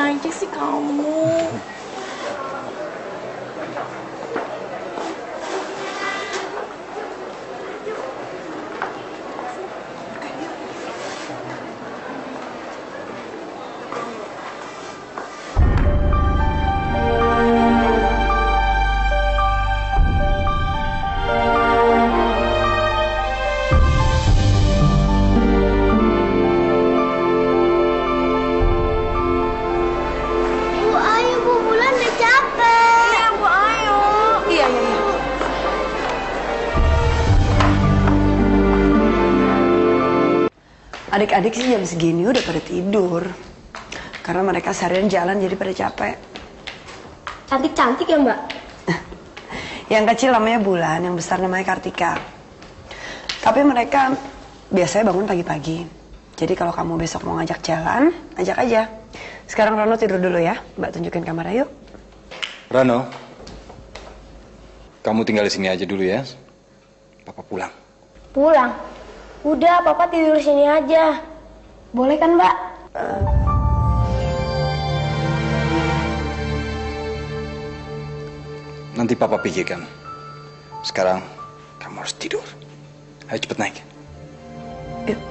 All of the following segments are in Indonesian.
aja sih kamu. Adik-adik sih jam segini udah pada tidur. Karena mereka seharian jalan jadi pada capek. Cantik-cantik ya Mbak? Yang kecil namanya Bulan, yang besar namanya Kartika. Tapi mereka biasanya bangun pagi-pagi. Jadi kalau kamu besok mau ngajak jalan, ajak aja. Sekarang Rano tidur dulu ya. Mbak tunjukin kamarnya yuk. Rano, kamu tinggal di sini aja dulu ya. Papa pulang. Pulang? Udah, Papa tidur sini aja. Boleh kan, Mbak? Nanti Papa pikirkan. Sekarang kamu harus tidur. Ayo cepet naik. Yuk.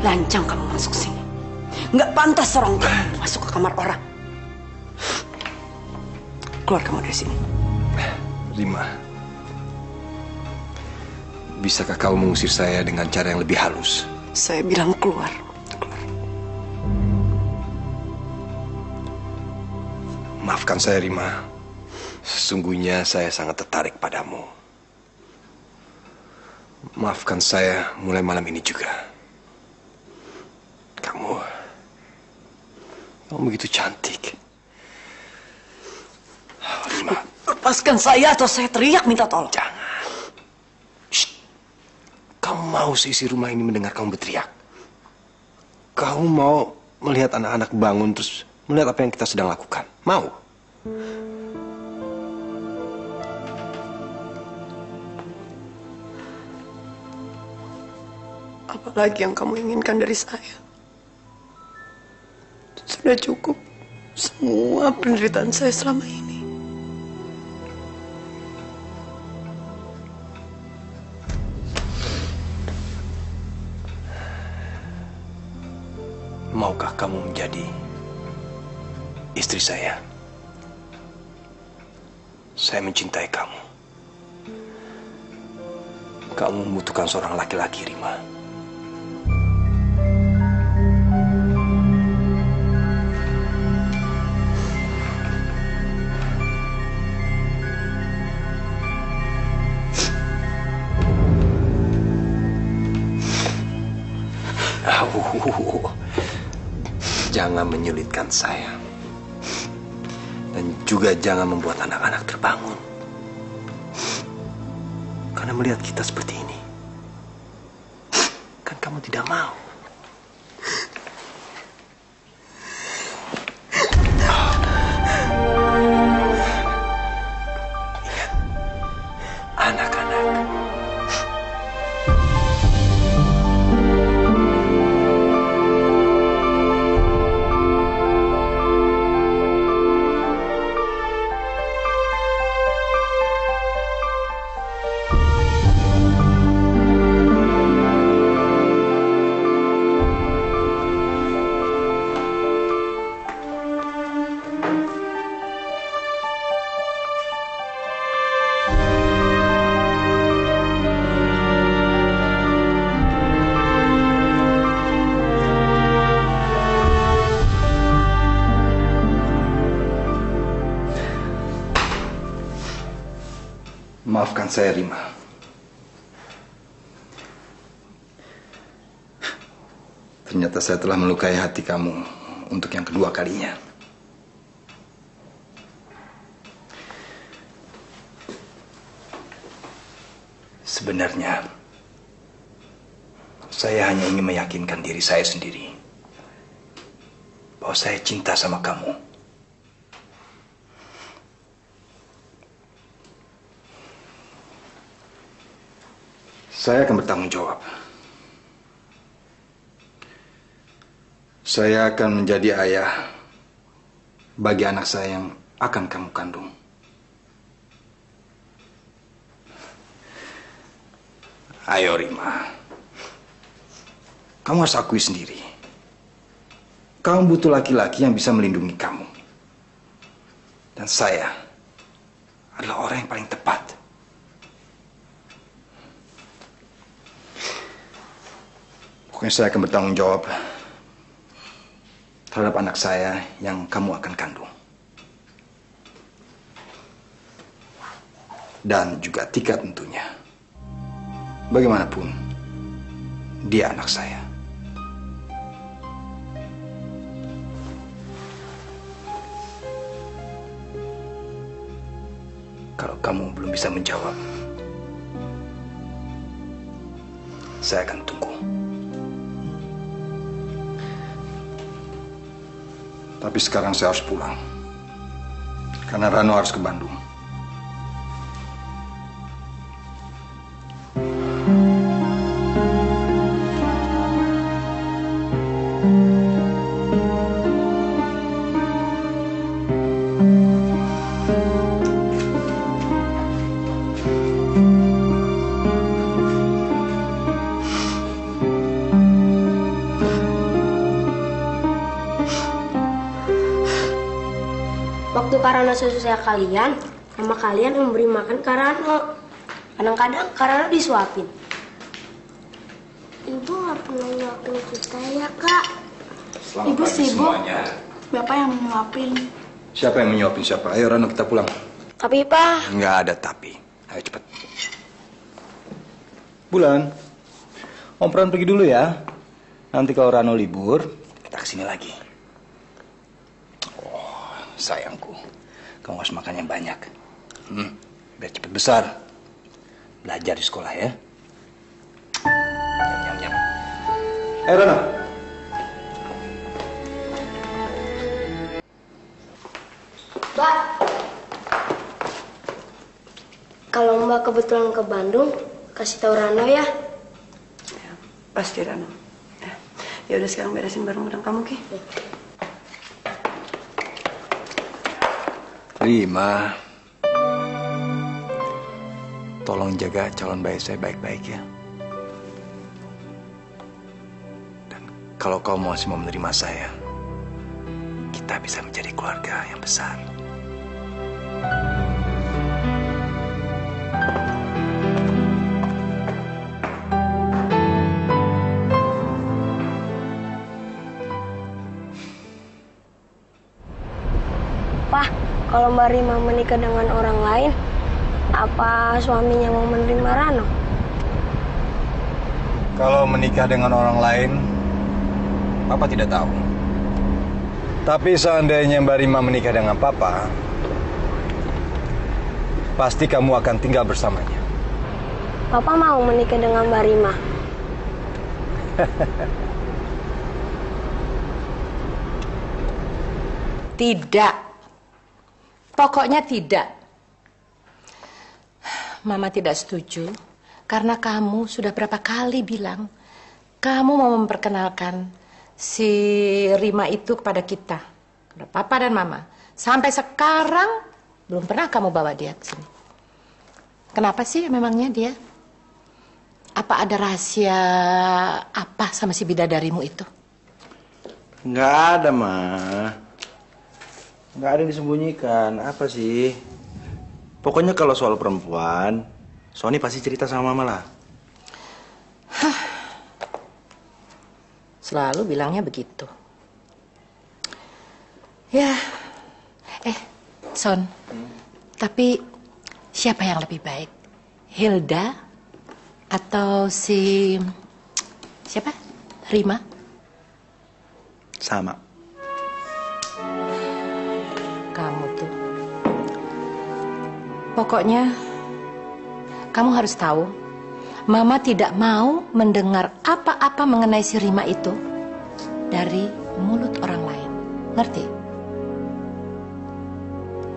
Lancang kamu masuk sini. Nggak pantas seorang kamu masuk ke kamar orang. Keluar kamu dari sini. Rima, bisakah kamu mengusir saya dengan cara yang lebih halus? Saya bilang keluar. Keluar. Maafkan saya, Rima. Sesungguhnya saya sangat tertarik padamu. Maafkan saya mulai malam ini juga. Kamu begitu cantik. Rima. Lepaskan saya atau saya teriak minta tolong. Jangan. Shh. Kamu mau seisi rumah ini mendengar kamu berteriak? Kamu mau melihat anak-anak bangun terus melihat apa yang kita sedang lakukan? Mau? Apalagi yang kamu inginkan dari saya? Sudah cukup semua penderitaan saya selama ini. Maukah kamu menjadi istri saya? Saya mencintai kamu. Kamu membutuhkan seorang laki-laki, Rima. Jangan menyulitkan saya. Dan juga jangan membuat anak-anak terbangun. Karena melihat kita seperti ini, kan kamu tidak mau. Ingat, anak-anak. Maafkan saya, Rima. Ternyata saya telah melukai hati kamu untuk yang kedua kalinya. Sebenarnya, saya hanya ingin meyakinkan diri saya sendiri bahwa saya cinta sama kamu. Saya akan bertanggung jawab. Saya akan menjadi ayah bagi anak saya yang akan kamu kandung. Ayo, Rima. Kamu harus akui sendiri. Kamu butuh laki-laki yang bisa melindungi kamu. Dan saya adalah orang yang paling tepat. Pokoknya saya akan bertanggung jawab terhadap anak saya yang kamu akan kandung. Dan juga Tika tentunya. Bagaimanapun, dia anak saya. Kalau kamu belum bisa menjawab, saya akan tunggu. Tapi sekarang saya harus pulang. Karena Rano harus ke Bandung. Waktu Karano susu saya kalian, mama kalian memberi makan Karano. Kadang-kadang Karano disuapin. Ibu nggak pernah nyuapin kita ya, Kak. Selamat Ibu pagi sibuk. semuanya. Bapak yang menyuapin. Siapa yang menyuapin siapa? Ayo Rano, kita pulang. Tapi Pak, Nggak ada tapi. Ayo cepat. Bulan. Om Pran pergi dulu ya. Nanti kalau Rano libur, kita kesini lagi. Oh, sayangku. Kamu harus makan yang banyak. Biar cepat besar. Belajar di sekolah ya. Nyam. Ayo Rano. Mbak. Kalau Mbak kebetulan ke Bandung, kasih tahu Rano ya. Ya, pasti Rano. Ya udah sekarang beresin barang-barang kamu, Ki. Rima, tolong jaga calon bayi saya baik-baik ya. Dan kalau kau masih mau menerima saya, kita bisa menjadi keluarga yang besar. Pak, kalau Mbak Rima menikah dengan orang lain, apa suaminya mau menerima Rano? Kalau menikah dengan orang lain, Papa tidak tahu. Tapi seandainya Mbak Rima menikah dengan Papa, pasti kamu akan tinggal bersamanya. Papa mau menikah dengan Mbak Rima. Tidak. Pokoknya tidak. Mama tidak setuju karena kamu sudah berapa kali bilang kamu mau memperkenalkan si Rima itu kepada kita, kepada Papa dan Mama. Sampai sekarang belum pernah kamu bawa dia ke sini. Kenapa sih memangnya dia? Apa ada rahasia apa sama si bidadarimu itu? Nggak ada, Ma. Nggak ada yang disembunyikan. Apa sih? Pokoknya kalau soal perempuan, Sony pasti cerita sama Mama lah. Selalu bilangnya begitu. Ya, Son, tapi siapa yang lebih baik? Hilda atau si siapa? Rima? Sama. Kamu tuh. Pokoknya kamu harus tahu, Mama tidak mau mendengar apa-apa mengenai si Rima itu dari mulut orang lain. Ngerti?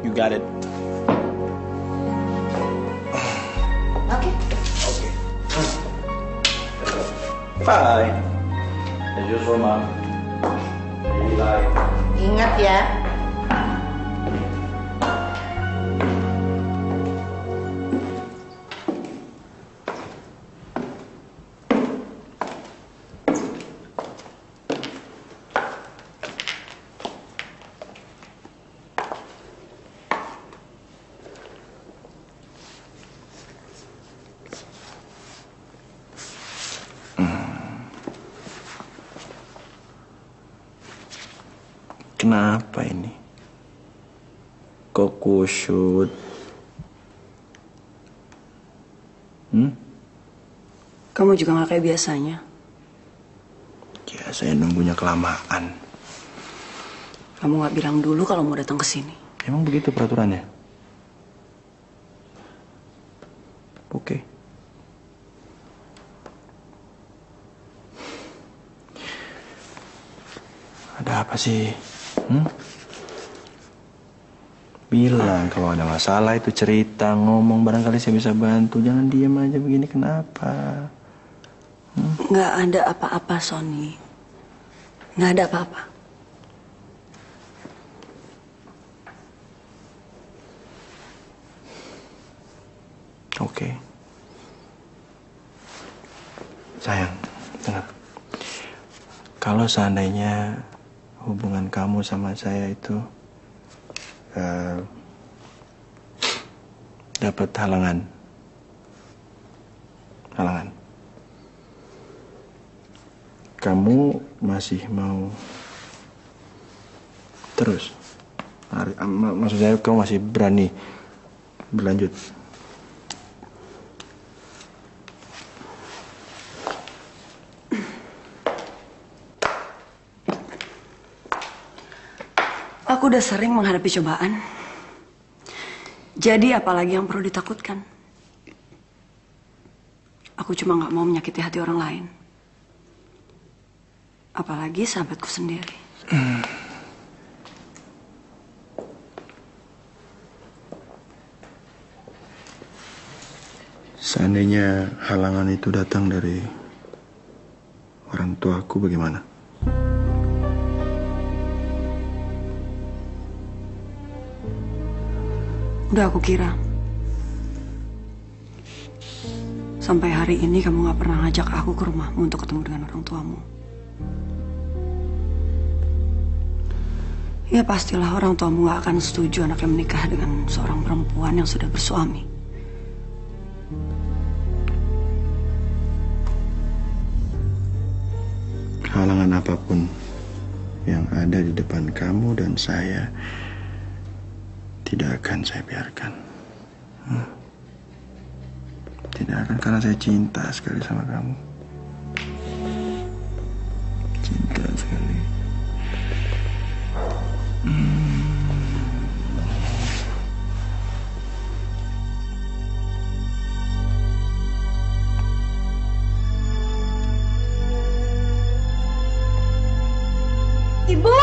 You got it. Oke. Okay. Bye. As usual, Mom. Bye. Ingat ya. Kenapa ini? Kok kusut? Kamu juga gak kayak biasanya. Ya, saya nunggunya kelamaan. Kamu gak bilang dulu kalau mau datang ke sini. Emang begitu peraturannya? Oke. Ada apa sih? Bilang kalau ada masalah itu cerita, ngomong, barangkali saya bisa bantu. Jangan diam aja begini, kenapa? Nggak ada apa-apa, Sony. Nggak ada apa-apa. Oke. Sayang, dengar. Kalau seandainya hubungan kamu sama saya itu dapat halangan, kamu masih mau terus? Maksud saya, kamu masih berani berlanjut? Aku udah sering menghadapi cobaan. Jadi apalagi yang perlu ditakutkan? Aku cuma gak mau menyakiti hati orang lain. Apalagi sahabatku sendiri. Seandainya halangan itu datang dari orang tuaku, bagaimana? Udah aku kira. Sampai hari ini kamu gak pernah ngajak aku ke rumahmu untuk ketemu dengan orang tuamu. Ya pastilah orang tuamu gak akan setuju anaknya menikah dengan seorang perempuan yang sudah bersuami. Halangan apapun yang ada di depan kamu dan saya tidak akan saya biarkan. Tidak akan, karena saya cinta sekali sama kamu. Cinta sekali. Ibu!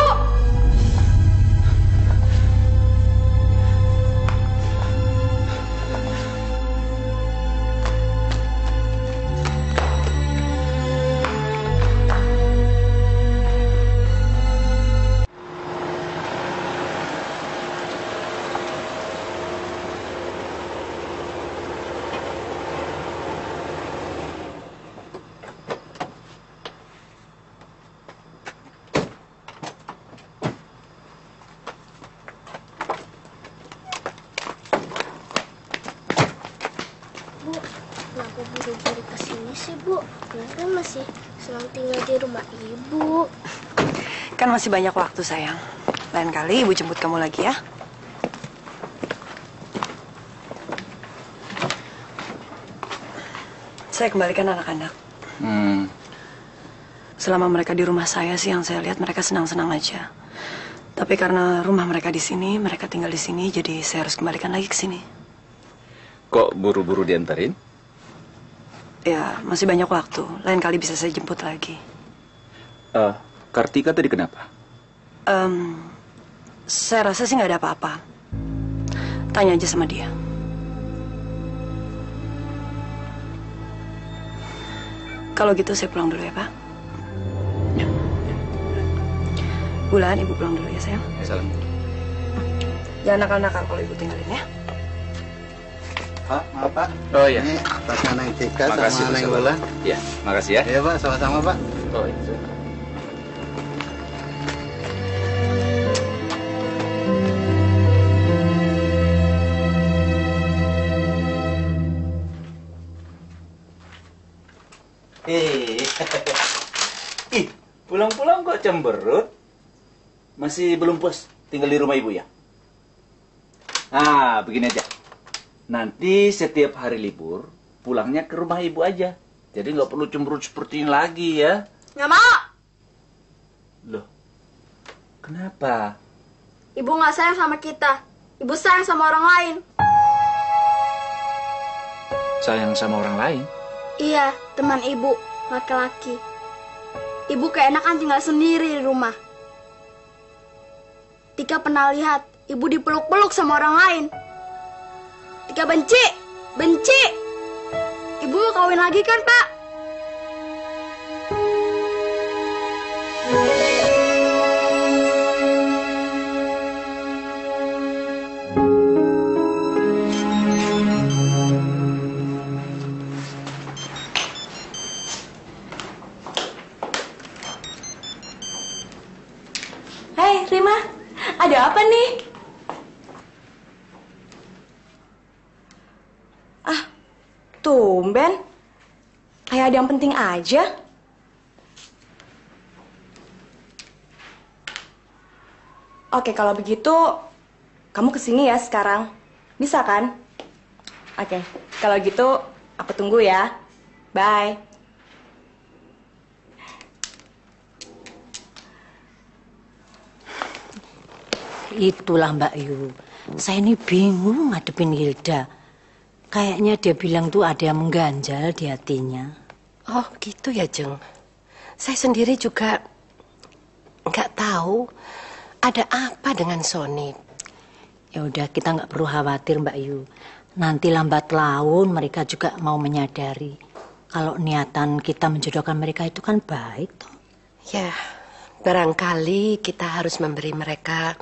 Kenapa buru-buru kesini sih, Bu? Kan masih senang tinggal di rumah Ibu. Kan masih banyak waktu, sayang. Lain kali Ibu jemput kamu lagi ya. Saya kembalikan anak-anak. Selama mereka di rumah saya sih yang saya lihat mereka senang-senang aja. Tapi karena rumah mereka di sini, mereka tinggal di sini, jadi saya harus kembalikan lagi ke sini. Kok buru-buru diantarin? Ya, masih banyak waktu. Lain kali bisa saya jemput lagi. Kartika tadi kenapa? Saya rasa sih nggak ada apa-apa. Tanya aja sama dia. Kalau gitu saya pulang dulu ya, Pak. Bulan, Ibu pulang dulu ya, sayang. Salam. Jangan nakal-nakal kalau Ibu tinggalin ya. Pak, maaf Pak. Oh iya. Ini tasnya Neng Tika Makasih, sama Neng Mas. Bulan. Iya, makasih ya. Iya Pak, sama-sama Pak. Oh iya. Ih, pulang-pulang kok cemberut? Masih belum puas tinggal di rumah ibu ya? Nah, begini aja. Nanti setiap hari libur, pulangnya ke rumah ibu aja. Jadi nggak perlu cemberut seperti ini lagi ya. Nggak mau. Loh, kenapa? Ibu nggak sayang sama kita. Ibu sayang sama orang lain. Sayang sama orang lain? Iya, teman ibu, laki-laki. Ibu keenakan tinggal sendiri di rumah. Tika pernah lihat ibu dipeluk-peluk sama orang lain. Tika benci, benci. Ibu mau kawin lagi kan, Pak? Hai, Rima. Ada apa nih? Tumben. Kayak ada yang penting aja. Oke, kalau begitu kamu kesini ya sekarang. Bisa kan? Oke, kalau gitu aku tunggu ya. Bye. Itulah Mbak Yu. Saya ini bingung ngadepin Hilda. Kayaknya dia bilang tuh ada yang mengganjal di hatinya. Oh gitu ya Jeng. Saya sendiri juga nggak tahu ada apa dengan Sony. Ya udah, kita nggak perlu khawatir Mbak Yu. Nanti lambat laun mereka juga mau menyadari kalau niatan kita menjodohkan mereka itu kan baik toh. Ya, barangkali kita harus memberi mereka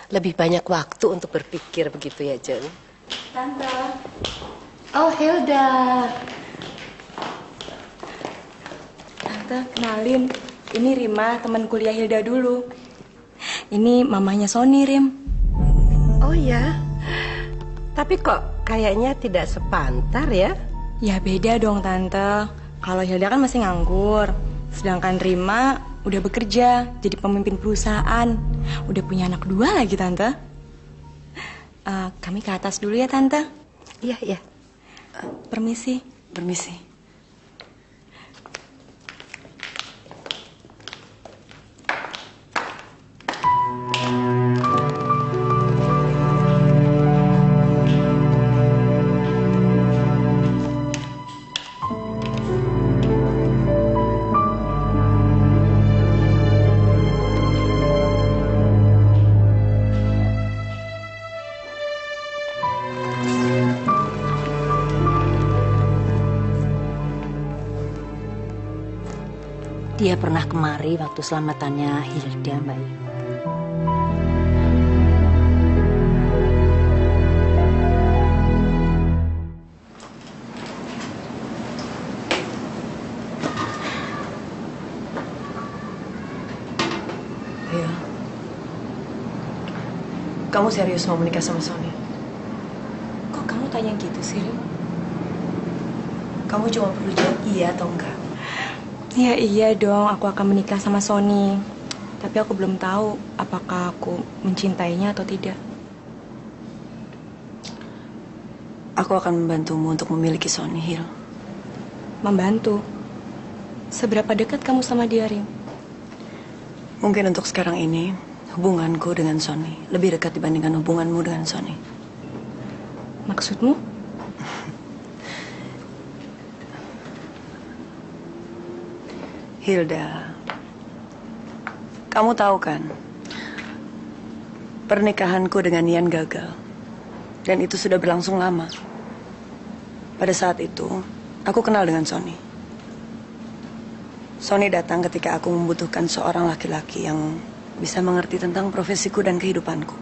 lebih banyak waktu untuk berpikir, begitu ya Jeng. Tante. Oh Hilda. Tante, kenalin. Ini Rima, teman kuliah Hilda dulu. Ini mamanya Sony, Rim. Oh ya. Tapi kok kayaknya tidak sepantar ya? Ya beda dong, Tante. Kalau Hilda kan masih nganggur. Sedangkan Rima udah bekerja jadi pemimpin perusahaan. Udah punya anak 2 lagi, Tante. Kami ke atas dulu ya, Tante. Iya, iya. Permisi. Permisi. Dia pernah kemari waktu selamatannya Hilda, Mbak Yu. Iya. Kamu serius mau menikah sama Sony? Kok kamu tanya gitu sih, Rim? Kamu cuma perlu jawab iya atau enggak. Ya iya dong, aku akan menikah sama Sony. Tapi aku belum tahu apakah aku mencintainya atau tidak. Aku akan membantumu untuk memiliki Sony, Hil. membantu. Seberapa dekat kamu sama dia, Rim? Mungkin untuk sekarang ini, hubunganku dengan Sony lebih dekat dibandingkan hubunganmu dengan Sony. Maksudmu? Hilda, kamu tahu kan, pernikahanku dengan Ian gagal. Dan itu sudah berlangsung lama. Pada saat itu, aku kenal dengan Sony. Sony datang ketika aku membutuhkan seorang laki-laki yang bisa mengerti tentang profesiku dan kehidupanku.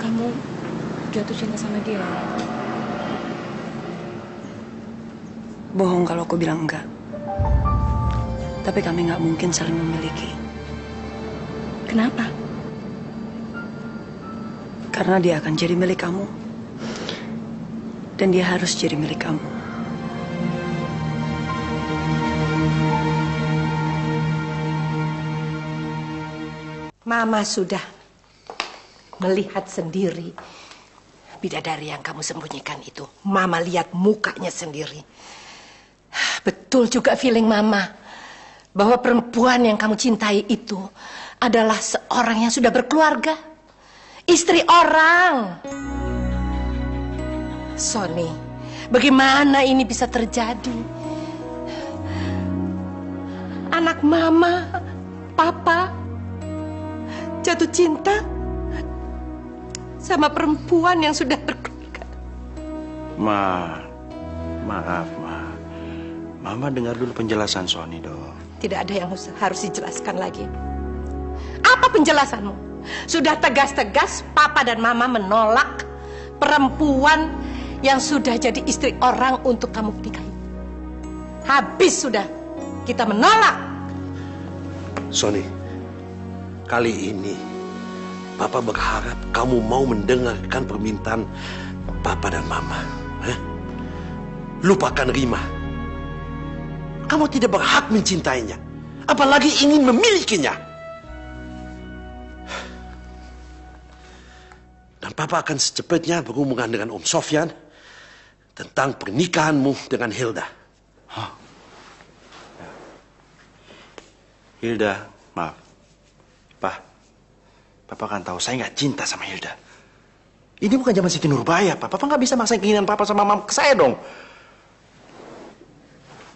Kamu jatuh cinta sama dia? Bohong kalau aku bilang enggak. Tapi kami nggak mungkin saling memiliki. Kenapa? Karena dia akan jadi milik kamu. Dan dia harus jadi milik kamu. Mama sudah melihat sendiri bidadari yang kamu sembunyikan itu. Mama lihat mukanya sendiri. Betul juga feeling Mama bahwa perempuan yang kamu cintai itu adalah seorang yang sudah berkeluarga, istri orang. Sony, bagaimana ini bisa terjadi? Anak Mama, Papa jatuh cinta sama perempuan yang sudah berkeluarga. Maaf, Ma. Mama dengar dulu penjelasan Sony dong. Tidak ada yang harus dijelaskan lagi. Apa penjelasanmu? Sudah tegas-tegas Papa dan Mama menolak perempuan yang sudah jadi istri orang untuk kamu nikahi. Habis sudah, kita menolak. Sony, kali ini Papa berharap kamu mau mendengarkan permintaan Papa dan Mama. Lupakan Rima. Kamu tidak berhak mencintainya, apalagi ingin memilikinya. Dan Papa akan secepatnya berhubungan dengan Om Sofyan tentang pernikahanmu dengan Hilda. Hilda, maaf. Papa kan tahu saya nggak cinta sama Hilda. Ini bukan zaman Siti Nurbaya, Papa nggak bisa maksain keinginan Papa sama Mama ke saya dong.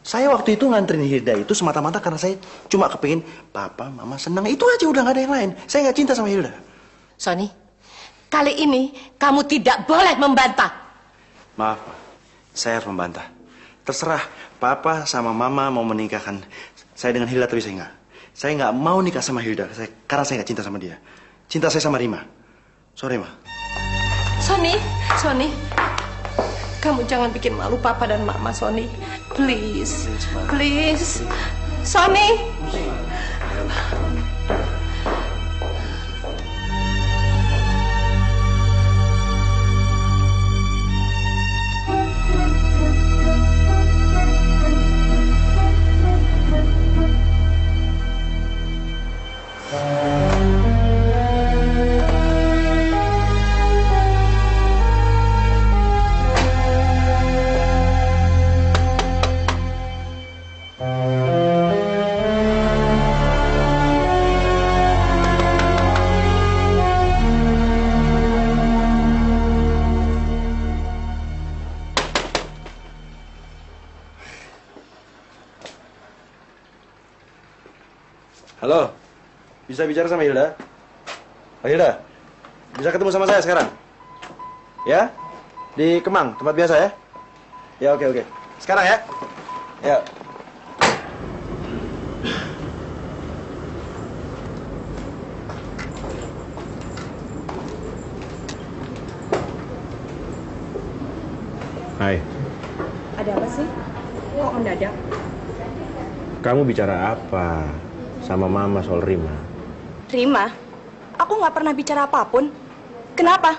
Saya waktu itu nganterin Hilda itu semata-mata karena saya cuma kepingin Papa, Mama senang. Itu aja, udah nggak ada yang lain. Saya nggak cinta sama Hilda. Sony, kali ini kamu tidak boleh membantah. Maaf, Pak. Saya harus membantah. Terserah Papa sama Mama mau menikahkan saya dengan Hilda, tapi saya nggak. Saya nggak mau nikah sama Hilda karena saya nggak cinta sama dia. Cinta saya sama Rima. Sorry, Ma. Sony, kamu jangan bikin malu Papa dan Mama, Sony. Please. Sony. Halo, bisa bicara sama Hilda? Hilda, bisa ketemu sama saya sekarang? Ya? Di Kemang, tempat biasa ya? Ya, oke. Sekarang ya? Ya. Hai. Ada apa sih? Kok mendadak? Kamu bicara apa sama Mama soal Rima? Rima? Aku nggak pernah bicara apapun. Kenapa?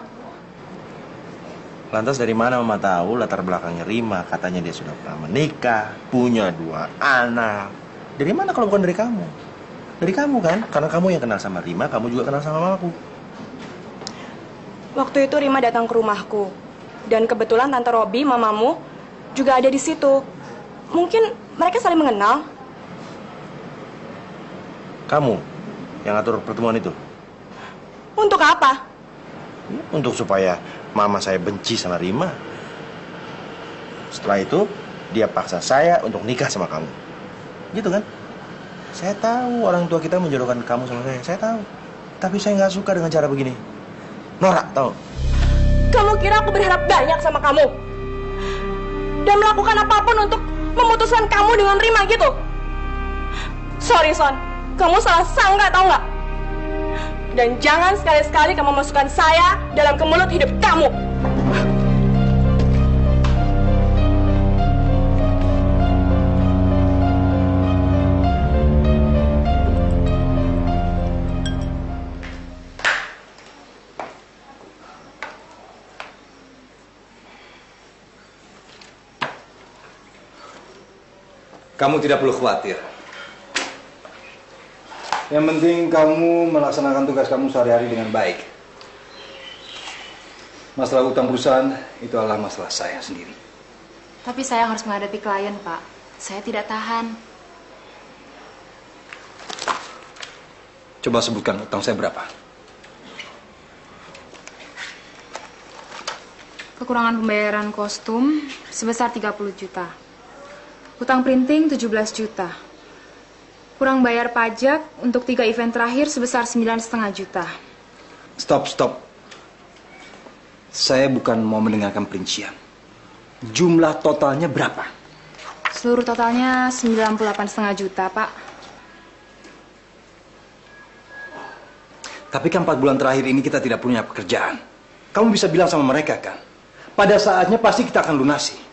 Lantas dari mana Mama tahu latar belakangnya Rima? Katanya dia sudah pernah menikah, punya 2 anak. Dari mana kalau bukan dari kamu? Dari kamu kan? Karena kamu yang kenal sama Rima, kamu juga kenal sama mamaku. Waktu itu Rima datang ke rumahku. Dan kebetulan Tante Robi, mamamu, juga ada di situ. Mungkin mereka saling mengenal. Kamu yang atur pertemuan itu? Untuk apa? Untuk supaya mama saya benci sama Rima. Setelah itu, dia paksa saya untuk nikah sama kamu. Gitu kan? Saya tahu orang tua kita menjodohkan kamu sama saya tahu. Tapi saya nggak suka dengan cara begini. Norak, tahu? Kamu kira aku berharap banyak sama kamu? Dan melakukan apapun untuk memutuskan kamu dengan Rima gitu? Sorry, Son. Kamu salah sangka, tahu nggak? Dan jangan sekali-sekali kamu masukkan saya dalam kemulut hidup kamu. Kamu tidak perlu khawatir. Yang penting kamu melaksanakan tugas kamu sehari-hari dengan baik. Masalah utang perusahaan itu adalah masalah saya sendiri. Tapi saya harus menghadapi klien, Pak. Saya tidak tahan. Coba sebutkan utang saya berapa? Kekurangan pembayaran kostum sebesar 30 juta. Utang printing 17 juta. Kurang bayar pajak untuk 3 event terakhir sebesar 9,5 juta. Stop. Saya bukan mau mendengarkan perincian. Jumlah totalnya berapa? Seluruh totalnya 98,5 juta, Pak. Tapi kan 4 bulan terakhir ini kita tidak punya pekerjaan. Kamu bisa bilang sama mereka kan? Pada saatnya pasti kita akan lunasi.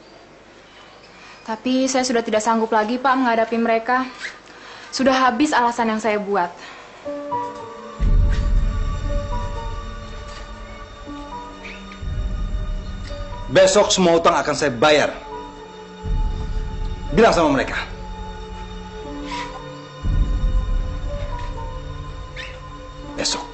Tapi saya sudah tidak sanggup lagi, Pak, menghadapi mereka. Sudah habis alasan yang saya buat. Besok semua utang akan saya bayar. Bilang sama mereka. Besok.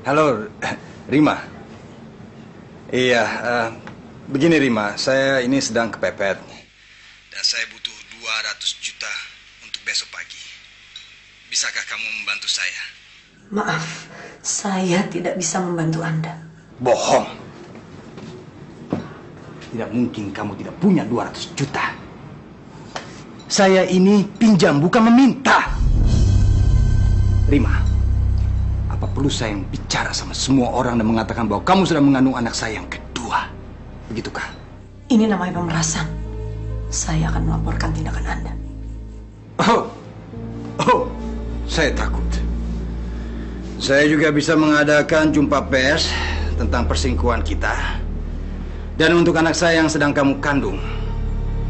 Halo, Rima. Iya, begini Rima, saya ini sedang kepepet. Dan saya butuh 200 juta untuk besok pagi. Bisakah kamu membantu saya? Maaf, saya tidak bisa membantu Anda. Bohong. Tidak mungkin kamu tidak punya 200 juta. Saya ini pinjam, bukan meminta. Rima. Apa perlu saya bicara sama semua orang dan mengatakan bahwa kamu sudah mengandung anak saya yang kedua? Begitukah? Ini namanya pemerasan. Saya akan melaporkan tindakan Anda. Oh, saya takut. Saya juga bisa mengadakan jumpa pers tentang perselingkuhan kita. Dan untuk anak saya yang sedang kamu kandung.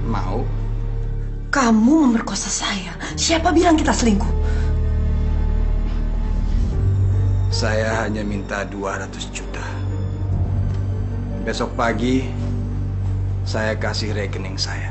Mau? Kamu memerkosa saya. Siapa bilang kita selingkuh? Saya hanya minta 200 juta. Besok pagi, saya kasih rekening saya.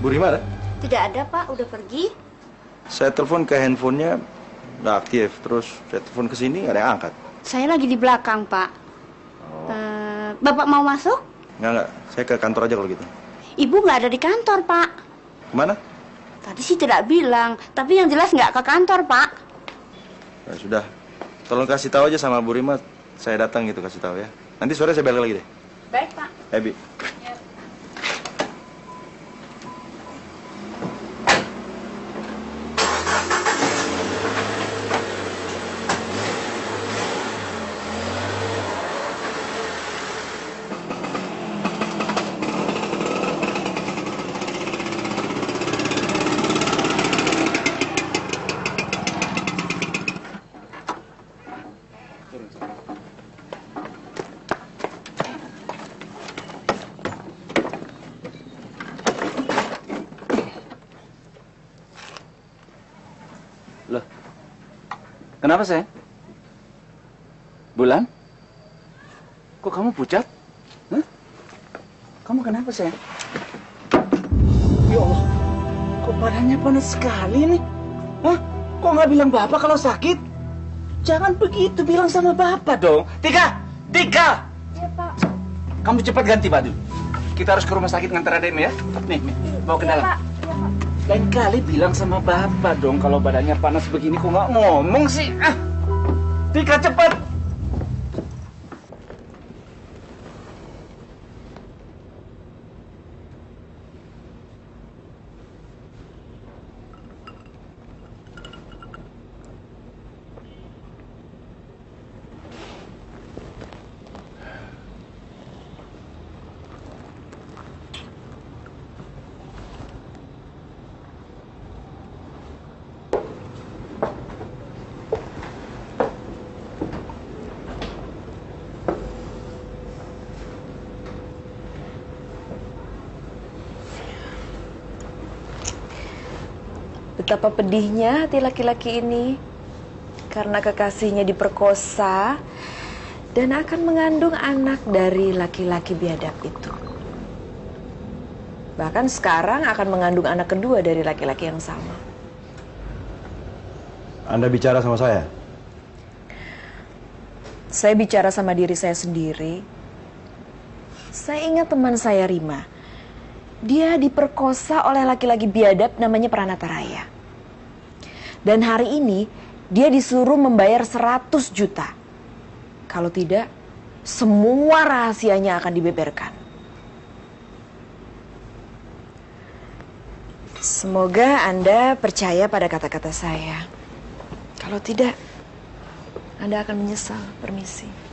Bu Rima ada? Tidak ada, Pak. Udah pergi. Saya telepon ke handphonenya, nggak aktif. Terus saya telepon ke sini nggak ada yang angkat. Saya lagi di belakang, Pak. Bapak mau masuk? Nggak. Saya ke kantor aja kalau gitu. Ibu nggak ada di kantor, Pak. Kemana? Tadi sih tidak bilang, tapi yang jelas nggak ke kantor, Pak. Ya sudah. Tolong kasih tahu aja sama Bu Rima, saya datang gitu, kasih tahu ya. Nanti sore saya balik lagi deh. Baik, Pak. Ebi. Loh, kenapa sayang? Bulan? Kok kamu pucat? Hah? Kamu kenapa sayang? Ya Allah, kok badannya panas sekali nih? Hah? Kok nggak bilang bapak kalau sakit? Jangan begitu, bilang sama bapak dong. Tika! Tika! Iya, Pak. Kamu cepat ganti baju. Kita harus ke rumah sakit ngantar adem ya. Nih, bawa ke dalam. Pak. Iya, Pak. Lain kali bilang sama bapak dong kalau badannya panas begini kok nggak ngomong sih. Ah, Tika cepat. Betapa pedihnya hati laki-laki ini karena kekasihnya diperkosa dan akan mengandung anak dari laki-laki biadab itu. Bahkan sekarang akan mengandung anak kedua dari laki-laki yang sama. Anda bicara sama saya? Saya bicara sama diri saya sendiri. Saya ingat teman saya Rima. Dia diperkosa oleh laki-laki biadab namanya Pranataraya. Dan hari ini dia disuruh membayar 100 juta. Kalau tidak, semua rahasianya akan dibeberkan. Semoga Anda percaya pada kata-kata saya. Kalau tidak, Anda akan menyesal. Permisi.